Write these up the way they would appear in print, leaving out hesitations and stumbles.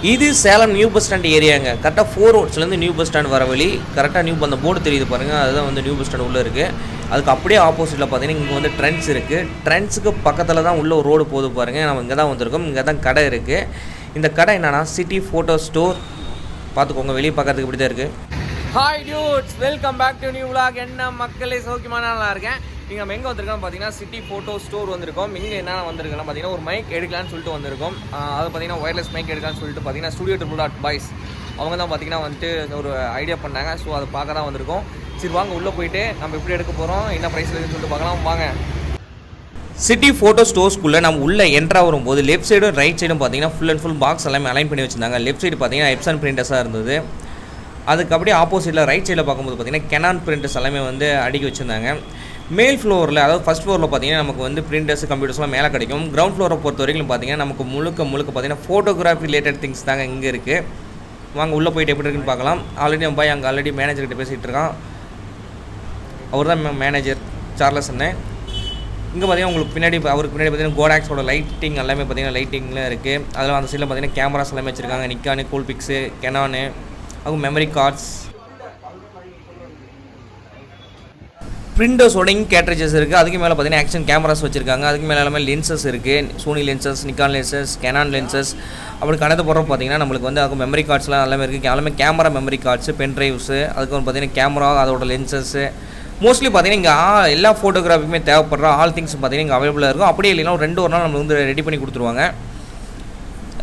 இது Salem new bus stand ஏரியாங்க. கரெக்டாக 4 ரோட்ஸ்லேருந்து new bus stand வர வழி. கரெக்டாக நியூ அந்த போர்டு தெரியுது பாருங்கள், அதுதான் வந்து நியூ பஸ் ஸ்டாண்ட் உள்ளே இருக்குது. அதுக்கு அப்படியே ஆப்போசிட்டில் பார்த்தீங்கன்னா இங்கே வந்து ட்ரெண்ட்ஸ் இருக்குது. ட்ரெண்ட்ஸுக்கு பக்கத்தில் தான் உள்ள ஒரு ரோடு போகுது பாருங்கள். நம்ம இங்கே தான் வந்திருக்கோம். இங்கே தான் கடை இருக்குது. இந்த கடை என்னன்னா சிட்டி ஃபோட்டோ ஸ்டோர். பார்த்துக்கோங்க, வெளியே பார்க்கறதுக்கு இப்படி தான் இருக்குது. Hi dudes, welcome back to new vlog. என்ன மக்களே, சௌக்கியமான நல்லா இருக்கேன். நீங்கள் நம்ம எங்கே வந்திருக்கோம் பார்த்தீங்கன்னா சிட்டி ஃபோட்டோ ஸ்டோர் வந்திருக்கோம். இங்கே என்ன வந்திருக்கோம்னா பார்த்தீங்கன்னா ஒரு மைக் எடுக்கலான்னு சொல்லிட்டு வந்திருக்கோம். அது பார்த்தீங்கன்னா ஒயர்லெஸ் மைக் எடுக்கலான்னு சொல்லிட்டு பார்த்தீங்கன்னா ஸ்டுடியோ @பாய்ஸ் அவங்க தான் பார்த்தீங்கன்னா வந்துட்டு ஒரு ஐடியா பண்ணாங்க. ஸோ அதை பார்க்க தான் வந்திருக்கோம். சரி வாங்க உள்ளே போயிட்டு நம்ம எப்படி எடுக்க போகிறோம், என்ன ப்ரைஸில் இருக்குன்னு சொல்லிட்டு பார்க்கலாம் வாங்க. சிட்டி ஃபோட்டோ ஸ்டோர்ஸ்குள்ளே நம்ம உள்ளே என்ட்ரா வரும்போது லெஃப்ட் சைடும் ரைட் சைடும் பார்த்தீங்கன்னா ஃபுல் அண்ட் ஃபுல் பாக்ஸ் எல்லாமே அலைன் பண்ணி வச்சுருந்தாங்க. லெஃப்ட் சைடு பார்த்தீங்கன்னா எப்சன் பிரிண்டர்ஸாக இருந்தது. அதுக்கு அப்படியே ஆப்போசிட்டில் ரைட் சைடில் பார்க்கும்போது பார்த்தீங்கன்னா கெனான் பிரிண்டர்ஸ் எல்லாமே வந்து அடுக்கி வச்சுருந்தாங்க. மேல் ஃப்ளோரில், அதாவது ஃபஸ்ட் ஃப்ளோரில் பார்த்தீங்கன்னா நமக்கு வந்து பிரிண்டர்ஸ் கம்ப்யூட்டர்ஸ்லாம் மேலே கிடைக்கும். கிரவுண்ட் ஃப்ளோரை பொறுத்த வரைக்கும் பார்த்தீங்கன்னா நமக்கு முழுக்க பார்த்தீங்கன்னா ஃபோட்டோகிராஃபி ரிலேட்டட் திங்ஸ் தாங்க இங்கே இருக்குது. வாங்க உள்ளே போயிட்டு எப்படி இருக்குன்னு பார்க்கலாம். ஆல்ரெடி நம்ம போய் அங்கே ஆல்ரெடி மேனேஜர்கிட்ட பேசிகிட்டு இருக்கான். அவர் தான் மேனேஜர் சார்லஸ் அண்ணன். இங்கே பார்த்தீங்கன்னா உங்களுக்கு பின்னாடி அவருக்கு பின்னாடி பார்த்தீங்கன்னா கோடாக்ஸோட லைட்டிங் எல்லாமே பார்த்தீங்கன்னா லைட்டிங்கில் இருக்குது. அதில் அந்த சைடில் பார்த்தீங்கன்னா கேமராஸ் எல்லாமே வச்சுருக்காங்க. நிக்கானு, கூல்பிக்ஸு, கெனானு, அவங்க மெமரி கார்ட்ஸ், பிரிண்டர்ஸோட கேட்ரேஜஸ் இருக்குது. அதுக்கு மேலே பார்த்தீங்கன்னா ஆக்ஷன் கேமராஸ் வச்சுருக்காங்க. அதுக்கு மேலே எல்லாமே லென்சஸ் இருக்குது. Sony lenses, Nikon lenses, Canon lenses. அப்படி கணக்கு போகிறோம் பார்த்தீங்கன்னா நம்மளுக்கு வந்து அதுக்கு மெமரி கார்ட்ஸ்லாம் எல்லாமே இருக்குது. எல்லாமே camera memory cards, pen drives, அதுக்கு வந்து பார்த்தீங்கன்னா கேமரா, அதோட லென்சஸ்ஸு. மோஸ்ட்லி பார்த்தீங்கன்னா இங்கே எல்லா ஃபோட்டோகிராஃபிக்குமே தேவைப்படுற ஆல் திங்ஸ் பார்த்தீங்கன்னா இங்கே அவைலபிளாக இருக்கும். அப்படியே இல்லைன்னா ஒரு நாள் நம்ம வந்து ரெடி பண்ணி கொடுத்துருவாங்க.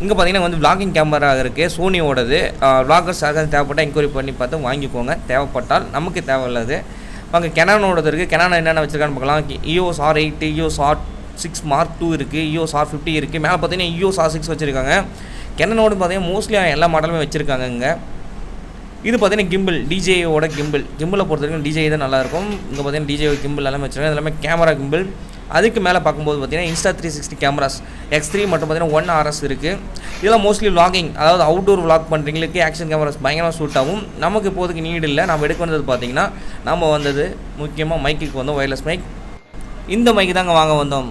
இங்கே பார்த்தீங்கன்னா வந்து விளாகிங் கேமரா இருக்குது, சோனியோடது. விளாகர்ஸ் யாருக்காவது தேவைப்பட்டால் என்கொயரி பண்ணி பார்த்து வாங்கிக்கோங்க, தேவைப்பட்டால். நமக்கு தேவையில்லாது அங்கே கெனானோடது இருக்குது. கெனான் என்னென்ன வச்சுருக்கான்னு பார்க்கலாம். EOS R8, EOS R6 Mark II இருக்குது, EOS R50 இருக்குது. மேலே பார்த்தீங்கன்னா EOS R6 வச்சுருக்காங்க. கெனானோட பார்த்தீங்கன்னா மோஸ்ட்லி எல்லா மாடலுமே வச்சுருக்காங்க. இங்கே இது பார்த்தீங்கன்னா கிம்பிள், டிஜேயோட கிம்பிளை பொறுத்த வரைக்கும் டிஜே தான் நல்லாயிருக்கும். இங்கே பார்த்தீங்கன்னா டிஜே கிம்பிள் எல்லாமே வச்சுருக்காங்க. எல்லாமே கேமரா கிம்பிள். அதுக்கு மேலே பார்க்கும்போது பார்த்தீங்கன்னா Insta360 கேமராஸ் X3 மற்றும் பார்த்தீங்கன்னா 1RS இருக்குது. இதெல்லாம் மோஸ்ட்லி விளாகிங், அதாவது அவுட்டோர் விளாக் பண்ணுறீங்களுக்கு ஆக்ஷன் கேமராஸ் பயங்கரமாக சூட் ஆகும். நமக்கு இப்போதைக்கு நீடு இல்லை. நம்ம எடுக்க வந்தது பார்த்தீங்கன்னா நம்ம வந்தது முக்கியமாக மைக்குக்கு வந்தோம், ஒயர்லெஸ் மைக். இந்த மைக்கு தாங்க வாங்க வந்தோம்.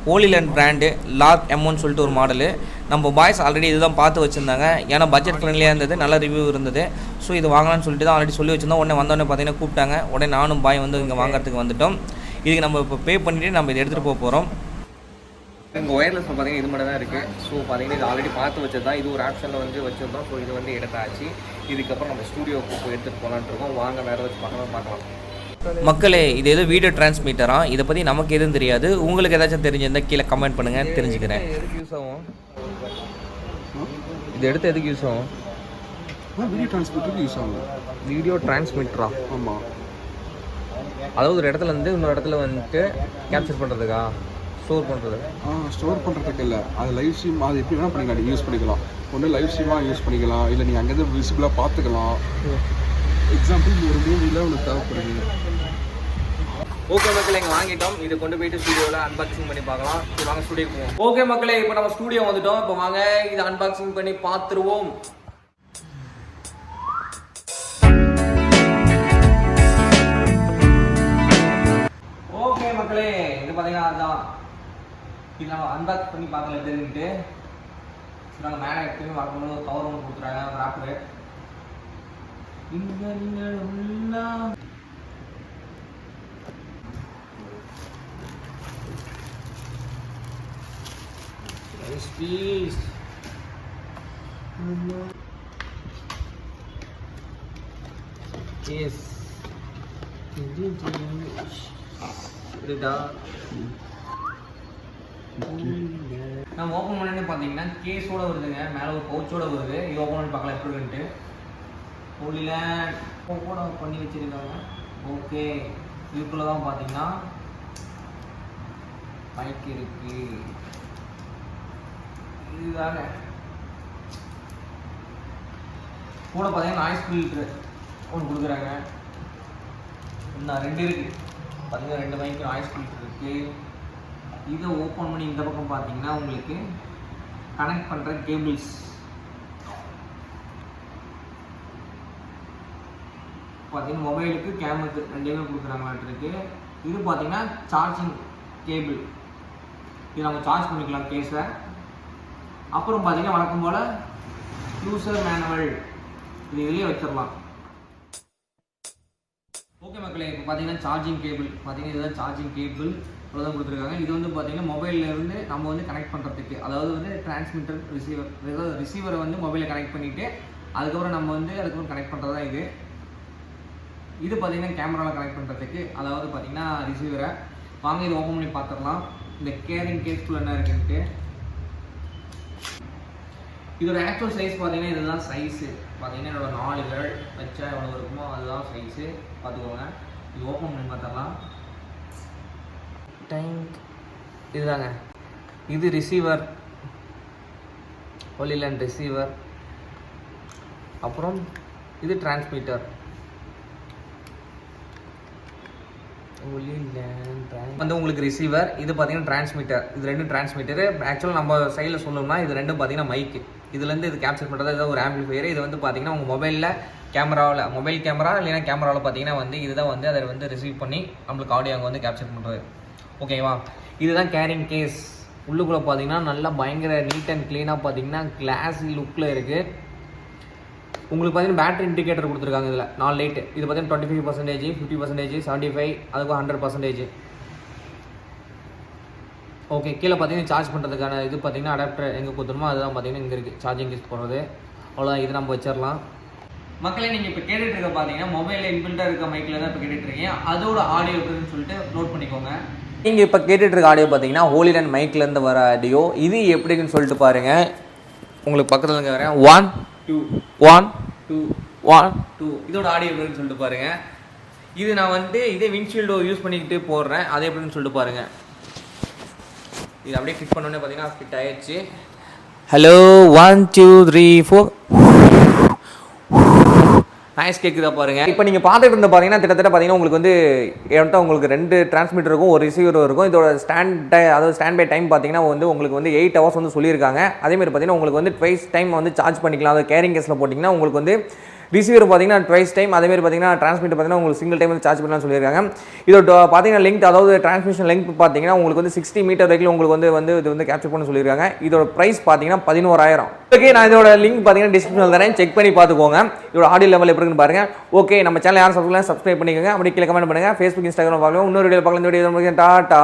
ஹோலிலேண்ட் பிராண்டு லார்க் M1 சொல்லிட்டு ஒரு மாடலு. நம்ம பாய்ஸ் ஆல்ரெடி இதுதான் பார்த்து வச்சுருந்தாங்க. ஏன்னா பட்ஜெட் ஃப்ரெண்ட்லியாக இருந்தது, நல்ல ரிவ்யூ இருந்தது. ஸோ இது வாங்கலாம்னு சொல்லிட்டு தான் ஆல்ரெடி சொல்லி வச்சுருந்தோம். உடனே வந்தோடனே பார்த்தீங்கன்னா கூப்பிட்டாங்க. உடனே நானும் பாய் வந்து இங்கே வாங்குறதுக்கு வந்துட்டோம். இதுக்கு நம்ம இப்போ பே பண்ணிவிட்டு நம்ம இதை எடுத்துகிட்டு போக போகிறோம். இங்கே ஒயர்லெஸ் பார்த்தீங்கன்னா இது மட்டும் தான் இருக்குது. ஸோ பார்த்தீங்கன்னா இது ஆல்ரெடி பார்த்து வச்சது தான். இது ஒரு ஆப்ஷனில் வந்து வச்சுருந்தோம். ஸோ இது வந்து எடுத்தாச்சு. இதுக்கப்புறம் நம்ம ஸ்டூடியோவுக்கு போய் எடுத்துகிட்டு போகலான்னு இருக்கோம். வாங்க வேறு ஏதாச்சும் பார்க்கலாம். மக்களே, இது எதுவும் வீடியோ டிரான்ஸ்மிட்டரா? இதை பற்றி நமக்கு எதுவும் தெரியாது. உங்களுக்கு ஏதாச்சும் தெரிஞ்சிருந்தால் கீழே கமெண்ட் பண்ணுங்கள், தெரிஞ்சுக்கிறேன். எதுக்கு யூஸ் ஆகும் இது? எடுத்து எதுக்கு யூஸ் ஆகும்? வீடியோ டிரான்ஸ்மிட்டருக்கு யூஸ் ஆகும். வீடியோ டிரான்ஸ்மிட்டரா? ஆமாம். அதாவது ஒரு இடத்துல இருந்து இன்னொரு இடத்துல வந்துட்டு கேப்சர் பண்ணுறதுக்கா, ஸ்டோர் பண்ணுறது? ஸ்டோர் பண்ணுறதுக்கு இல்லை, அது லைவ் ஸ்ட்ரீம். அது எப்படி வேணால் பண்ணிக்கலாம், நீங்கள் யூஸ் பண்ணிக்கலாம். ஒன்று லைவ் ஸ்ட்ரீமாக யூஸ் பண்ணிக்கலாம், இல்லை நீங்கள் அங்கேருந்து விசிபிளாக பார்த்துக்கலாம். எக்ஸாம்பிள் ஒரு மூவியில் உங்களுக்கு தேவைப்படுது. ஓகே மக்களே, இங்கே வாங்கிட்டோம். இதை கொண்டு போயிட்டு ஸ்டூடியோவில் அன்பாக்சிங் பண்ணி பார்க்கலாம். இப்போ வாங்க ஸ்டூடியோக்கு போவோம். ஓகே மக்களே, இப்போ நம்ம ஸ்டூடியோ வந்துட்டோம். இப்போ வாங்க இதை அன்பாக்சிங் பண்ணி பார்த்துருவோம். ஓகே மக்களே, இது பார்த்தீங்கன்னா அதுதான். இது நம்ம அன்பாக்ஸ் பண்ணி பார்க்கல தெரிஞ்சுக்கிட்டு. நாங்கள் மேலே எப்பயுமே பார்க்கும்போது ஒரு கவர் ஒன்று கொடுத்துறாங்க, ஒரு ஆப்பு. இங்கே நீங்கள் உள்ள பீஸ் எஸ் நம்ம ஓப்பன் பண்ணி பார்த்தீங்கன்னா கேஸோட வருதுங்க. மேலே ஒரு பவுச்சோட வருது. இது ஓப்பன் பண்ணி பார்க்கலாம் எப்படி இருக்குன்ட்டு. ஹோலிலேண்ட் கூட பண்ணி வச்சுருக்காங்க. ஓகே, இதுக்குள்ளே தான் பார்த்தீங்கன்னா மைக் இருக்குது. இதுதாங்க கூட பார்த்தீங்கன்னா நாய்ஸ் ஃபில்ட்ரு ஒன்று கொடுக்குறாங்க. இன்னும் 2 இருக்குது பார்த்தீங்கன்னா, 2 மைக்கு நாய்ஸ் ஃபில்ட்ரு இருக்குது. இதை ஓப்பன் பண்ணி இந்த பக்கம் பார்த்தீங்கன்னா உங்களுக்கு கனெக்ட் பண்ணுற கேபிள்ஸ் பார்த்தீங்கன்னா மொபைலுக்கு, கேமராக்கு 2மே கொடுக்குறாங்களாட்டு இருக்குது. இது பார்த்தீங்கன்னா சார்ஜிங் கேபிள். இது நம்ம சார்ஜ் பண்ணிக்கலாம் கேஸை. அப்புறம் பார்த்தீங்கன்னா வழக்கம் போல் யூசர் மேனுவல் இது இதுலேயே வச்சிடலாம். ஓகே மக்களே, இப்போ பார்த்தீங்கன்னா சார்ஜிங் கேபிள் பார்த்தீங்கன்னா இதுதான் சார்ஜிங் கேபிள் அவ்வளோதான் கொடுத்துருக்காங்க. இது வந்து பார்த்தீங்கன்னா மொபைல்லேருந்து நம்ம வந்து கனெக்ட் பண்ணுறதுக்கு, அதாவது வந்து டிரான்ஸ்மிட்டர் ரிசீவர், அதாவது ரிசீவரை வந்து மொபைலில் கனெக்ட் பண்ணிவிட்டு அதுக்கப்புறம் நம்ம வந்து அதுக்கப்புறம் கனெக்ட் பண்ணுறது தான் இது. இது பார்த்தீங்கன்னா கேமராவில் கனெக்ட் பண்ணுறதுக்கு, அதாவது பார்த்தீங்கன்னா ரிசீவரை. வாங்க இது ஓப்பன் பண்ணி பார்த்துடலாம் இந்த கேரிங் கேஸ்க்குள்ள என்ன இருக்குன்ட்டு. இதோட ஆக்சுவல் சைஸ் பார்த்தீங்கன்னா இதுதான் சைஸு. பார்த்தீங்கன்னா என்னோட 4 விரல் வச்சா எவ்வளோ இருக்குமோ அதுதான் சைஸு, பார்த்துக்கோங்க. இது ஓப்பன் பண்ணி பார்த்துடலாம். டேங்க் இதுதாங்க, இது ரிசீவர், ஹாலிலேண்ட் ரிசீவர். அப்புறம் இது டிரான்ஸ்மிட்டர், வந்து உங்களுக்கு ரிசீவர். இது பார்த்தீங்கன்னா டிரான்ஸ்மிட்டர். இது ரெண்டும் டிரான்ஸ்மிட்டர். ஆக்சுவலாக நம்ம சைடில் சொல்லணும்னா இது ரெண்டும் பார்த்தீங்கன்னா மைக்கு. இதுலேருந்து இது கேப்சர் பண்ணுறது ஏதாவது ஒரு ஆம்பிளிஃபையர். இது வந்து பார்த்தீங்கன்னா உங்கள் மொபைலில் கேமராவில், மொபைல் கேமரா இல்லைன்னா கேமராவில் பார்த்தீங்கன்னா வந்து இதுதான் வந்து அதை வந்து ரிசீவ் பண்ணி நம்மளுக்கு ஆடியோ அங்கே வந்து கேப்சர் பண்ணுறது. ஓகேவா? இதுதான் கேரிங் கேஸ். உள்ளுக்குள்ளே பார்த்தீங்கன்னா நல்லா பயங்கர நீட் அண்ட் க்ளீனாக பார்த்தீங்கன்னா கிளாஸி லுக்கில் இருக்குது. உங்களுக்கு பார்த்தீங்கன்னா பேட்டரி இண்டிகேட்டர் கொடுத்துருக்காங்க. இதில் 4 லைட்டு. இது பார்த்தீங்கன்னா 25%, 50%, 75, அதுக்கு 100%. ஓகே, கீழே பார்த்தீங்கன்னா சார்ஜ் பண்ணுறதுக்கான இது பார்த்தீங்கன்னா அடாப்டர் எங்கே கொடுத்துருமோ அதுதான் பார்த்தீங்கன்னா இங்கே இருக்குது சார்ஜிங் கேஸ் போடுறது. அவ்வளோதான், இது நம்ம வச்சிடலாம். மக்களே, நீங்கள் இப்போ கேட்டுட்டு இருக்க பார்த்தீங்கன்னா மொபைலில் இன்பில்ட்டாக இருக்க மைக்கில் தான் இப்போ கேட்டுட்ருக்கீங்க. அதோட ஆடியோ எப்படின்னு சொல்லிட்டு நோட் பண்ணிக்கோங்க. நீங்கள் இப்போ கேட்டுட்டு இருக்க ஆடியோ பார்த்தீங்கன்னா ஹோலிலேண்ட் மைக்லேருந்து வர ஆடியோ. இது எப்படின்னு சொல்லிட்டு பாருங்கள். உங்களுக்கு பக்கத்தில் இங்கே வரேன். 1 2 1 2 1 2 இதோட ஆடியோ எப்படின்னு சொல்லிட்டு பாருங்கள். இது நான் வந்து இதே விண்ட்ஷீல்டோ யூஸ் பண்ணிக்கிட்டு போடுறேன். அது எப்படின்னு சொல்லிட்டு பாருங்கள். இது அப்படியே கிளிக் பண்ணோன்னே பார்த்தீங்கன்னா ஃபிட் ஆயிடுச்சு. ஹலோ 1 2 3 4 நாய்ஸ் கேட்குதா பாருங்கள். இப்போ நீங்கள் பார்த்துட்டு இருந்த பார்த்தீங்கன்னா கிட்டத்தட்ட பார்த்தீங்கன்னா உங்களுக்கு வந்து என்கிட்ட உங்களுக்கு 2 டிரான்ஸ்மிட்டர் இருக்கும், ஒரு ரிசீவர் இருக்கும். இதோட அதாவது ஸ்டாண்ட் பை டைம் பார்த்தீங்கன்னா வந்து உங்களுக்கு வந்து 8 ஹவர்ஸ் வந்து சொல்லியிருக்காங்க. அதேமாதிரி பார்த்தீங்கன்னா உங்களுக்கு வந்து ட்வைஸ் டைம் வந்து சார்ஜ் பண்ணிக்கலாம். அதாவது கேரிங் கேஸில் போட்டிங்கன்னா உங்களுக்கு வந்து ரிசீவர் பார்த்தீங்கன்னா ட்வைஸ் டைம், அதேமாதிரி பார்த்தீங்கன்னா டிரான்ஸ்மிட்டர் பார்த்தீங்கன்னா உங்களுக்கு சிங்கிள் டைம் வந்து சார்ஜ் பண்ணலாம்னு சொல்லியிருக்காங்க. இதோட பார்த்தீங்கன்னா லெங்க், அதாவது டிரான்ஸ்மிஷன் லெங்க் பார்த்தீங்கன்னா உங்களுக்கு வந்து 60 மீட்டர் வரைக்கும் உங்களுக்கு வந்து இது வந்து கேப்சர் பண்ண சொல்லியிருக்காங்க. இதோட ப்ரைஸ் பார்த்தீங்கன்னா 11,000. ஓகே, நான் இதோட லிங்க் பார்த்தீங்கன்னா டிஸ்கிரிப்ஷனில் தரேன், செக் பண்ணி பார்த்துக்கோங்க. இதோட ஆடியோ லெவல் எப்படி இருக்குன்னு பாருங்க. ஓகே, நம்ம சேனல் யாரும் சப்ஸ்கிரைப் பண்ணிக்கோங்க. அப்படி கீழே கமெண்ட் பண்ணுங்க. ஃபேஸ்புக், இன்ஸ்டாகிராம் பார்க்கலாம். இன்னொரு வீடியோ பார்க்கலாம். இந்த வீடியோ டாடா.